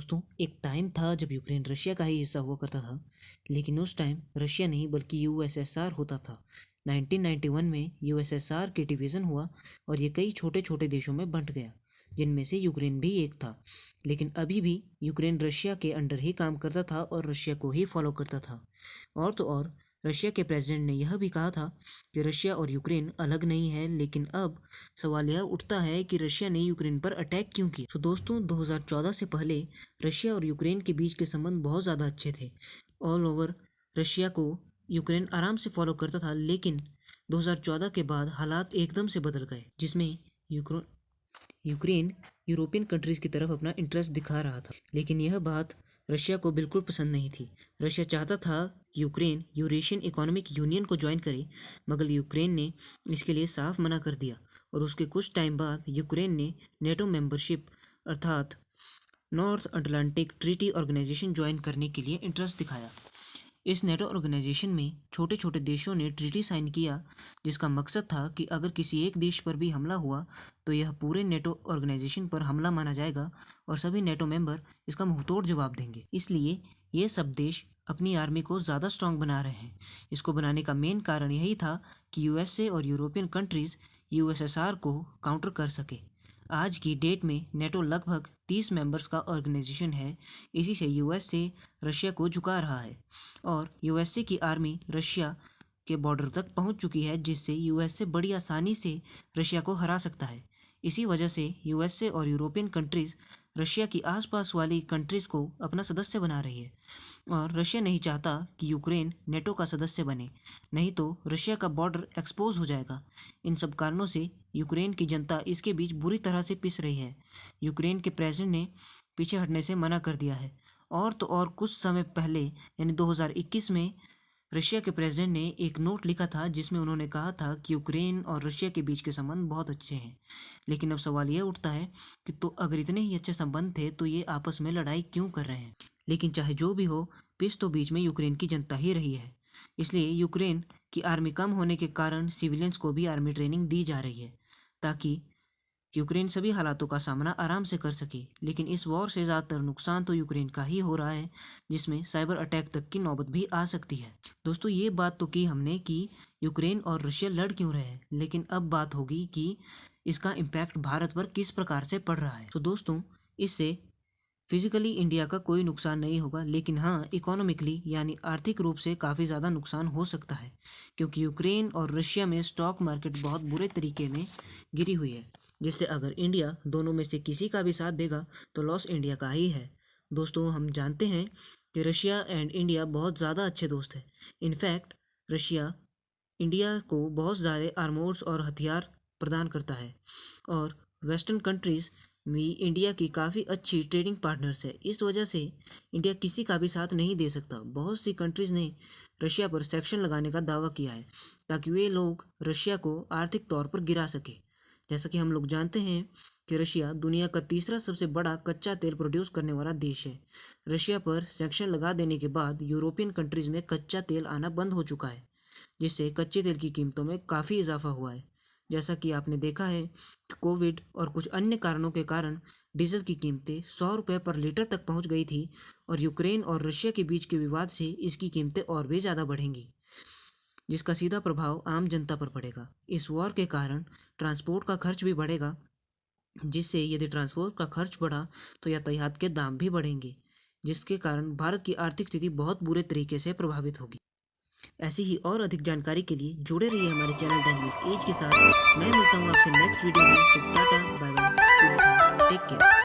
दोस्तों, एक टाइम था जब यूक्रेन रशिया का ही हिस्सा हुआ करता था। लेकिन उस टाइम रशिया नहीं बल्कि यूएसएसआर होता था। 1991 में यूएसएसआर के डिवीज़न हुआ और ये कई छोटे छोटे देशों में बंट गया, जिनमें से यूक्रेन भी एक था। लेकिन अभी भी यूक्रेन रशिया के अंडर ही काम करता था और रशिया को ही फॉलो करता था। और तो और रशिया के प्रेसिडेंट ने यह भी कहा था कि रशिया और यूक्रेन अलग नहीं है। लेकिन अब सवाल यह उठता है कि रशिया ने यूक्रेन पर अटैक क्यों किया। तो दोस्तों, 2014 से पहले रशिया और यूक्रेन के बीच के संबंध बहुत ज़्यादा अच्छे थे। ऑल ओवर रशिया को यूक्रेन आराम से फॉलो करता था। लेकिन 2014 के बाद हालात एकदम से बदल गए, जिसमें यूक्रेन यूरोपियन कंट्रीज की तरफ अपना इंटरेस्ट दिखा रहा था। लेकिन यह बात रशिया को बिल्कुल पसंद नहीं थी। रशिया चाहता था कि यूक्रेन यूरेशियन इकोनॉमिक यूनियन को ज्वाइन करे, मगर यूक्रेन ने इसके लिए साफ मना कर दिया। और उसके कुछ टाइम बाद यूक्रेन ने नेटो मेंबरशिप अर्थात North Atlantic Treaty Organization join करने के लिए इंटरेस्ट दिखाया। इस नेटो ऑर्गेनाइजेशन में छोटे छोटे देशों ने ट्रीटी साइन किया, जिसका मकसद था कि अगर किसी एक देश पर भी हमला हुआ तो यह पूरे नेटो ऑर्गेनाइजेशन पर हमला माना जाएगा और सभी नेटो मेंबर इसका मुंहतोड़ जवाब देंगे। इसलिए ये सब देश अपनी आर्मी को ज़्यादा स्ट्रांग बना रहे हैं। इसको बनाने का मेन कारण यही था कि यूएसए और यूरोपियन कंट्रीज यूएसएसआर को काउंटर कर सके। आज की डेट में नेटो लगभग 30 मेंबर्स का ऑर्गेनाइजेशन है। इसी से यूएसए रशिया को झुका रहा है और यूएसए की आर्मी रशिया के बॉर्डर तक पहुंच चुकी है, जिससे यूएसए बड़ी आसानी से रशिया को हरा सकता है। इसी वजह से यूएसए और यूरोपियन कंट्रीज रशिया की आसपास वाली कंट्रीज को अपना सदस्य बना रही है। और रशिया नहीं चाहता कि यूक्रेन नेटो का सदस्य बने, नहीं तो रशिया का बॉर्डर एक्सपोज हो जाएगा। इन सब कारणों से यूक्रेन की जनता इसके बीच बुरी तरह से पिस रही है। यूक्रेन के प्रेसिडेंट ने पीछे हटने से मना कर दिया है। और तो और कुछ समय पहले यानी 2021 में रशिया के प्रेसिडेंट ने एक नोट लिखा था, जिसमें उन्होंने कहा था कि यूक्रेन और रशिया के बीच के संबंध बहुत अच्छे हैं। लेकिन अब सवाल यह उठता है कि तो अगर इतने ही अच्छे संबंध थे तो ये आपस में लड़ाई क्यों कर रहे हैं। लेकिन चाहे जो भी हो, पिस तो बीच में यूक्रेन की जनता ही रही है। इसलिए यूक्रेन की आर्मी कम होने के कारण सिविलियंस को भी आर्मी ट्रेनिंग दी जा रही है, ताकि यूक्रेन सभी हालातों का सामना आराम से कर सके। लेकिन इस वॉर से ज़्यादातर नुकसान तो यूक्रेन का ही हो रहा है, जिसमें साइबर अटैक तक की नौबत भी आ सकती है। दोस्तों, ये बात तो की हमने कि यूक्रेन और रशिया लड़ क्यों रहे हैं, लेकिन अब बात होगी कि इसका इम्पैक्ट भारत पर किस प्रकार से पड़ रहा है। तो दोस्तों, इससे फिजिकली इंडिया का कोई नुकसान नहीं होगा, लेकिन हाँ, इकोनॉमिकली यानी आर्थिक रूप से काफ़ी ज़्यादा नुकसान हो सकता है, क्योंकि यूक्रेन और रशिया में स्टॉक मार्केट बहुत बुरे तरीके में गिरी हुई है, जिससे अगर इंडिया दोनों में से किसी का भी साथ देगा तो लॉस इंडिया का ही है। दोस्तों, हम जानते हैं कि रशिया एंड इंडिया बहुत ज़्यादा अच्छे दोस्त हैं। इनफैक्ट रशिया इंडिया को बहुत ज़्यादा आर्मोर्स और हथियार प्रदान करता है और वेस्टर्न कंट्रीज़ भी इंडिया की काफ़ी अच्छी ट्रेडिंग पार्टनर्स है। इस वजह से इंडिया किसी का भी साथ नहीं दे सकता। बहुत सी कंट्रीज़ ने रशिया पर सैक्शन लगाने का दावा किया है, ताकि वे लोग रशिया को आर्थिक तौर पर गिरा सके। जैसा कि हम लोग जानते हैं कि रशिया दुनिया का तीसरा सबसे बड़ा कच्चा तेल प्रोड्यूस करने वाला देश है। रशिया पर सैक्शन लगा देने के बाद यूरोपियन कंट्रीज़ में कच्चा तेल आना बंद हो चुका है, जिससे कच्चे तेल की कीमतों में काफ़ी इजाफा हुआ है। जैसा कि आपने देखा है कि कोविड और कुछ अन्य कारणों के कारण डीजल की कीमतें 100 रुपये पर लीटर तक पहुंच गई थी और यूक्रेन और रशिया के बीच के विवाद से इसकी कीमतें और भी ज़्यादा बढ़ेंगी, जिसका सीधा प्रभाव आम जनता पर पड़ेगा। इस वॉर के कारण ट्रांसपोर्ट का खर्च भी बढ़ेगा, जिससे यदि ट्रांसपोर्ट का खर्च बढ़ा तो यातायात के दाम भी बढ़ेंगे, जिसके कारण भारत की आर्थिक स्थिति बहुत बुरे तरीके से प्रभावित होगी। ऐसी ही और अधिक जानकारी के लिए जुड़े रहिए हमारे चैनल डायनेमिक एज के साथ। मैं मिलता हूँ आपसे नेक्स्ट वीडियो में। So tata, bye bye, take care.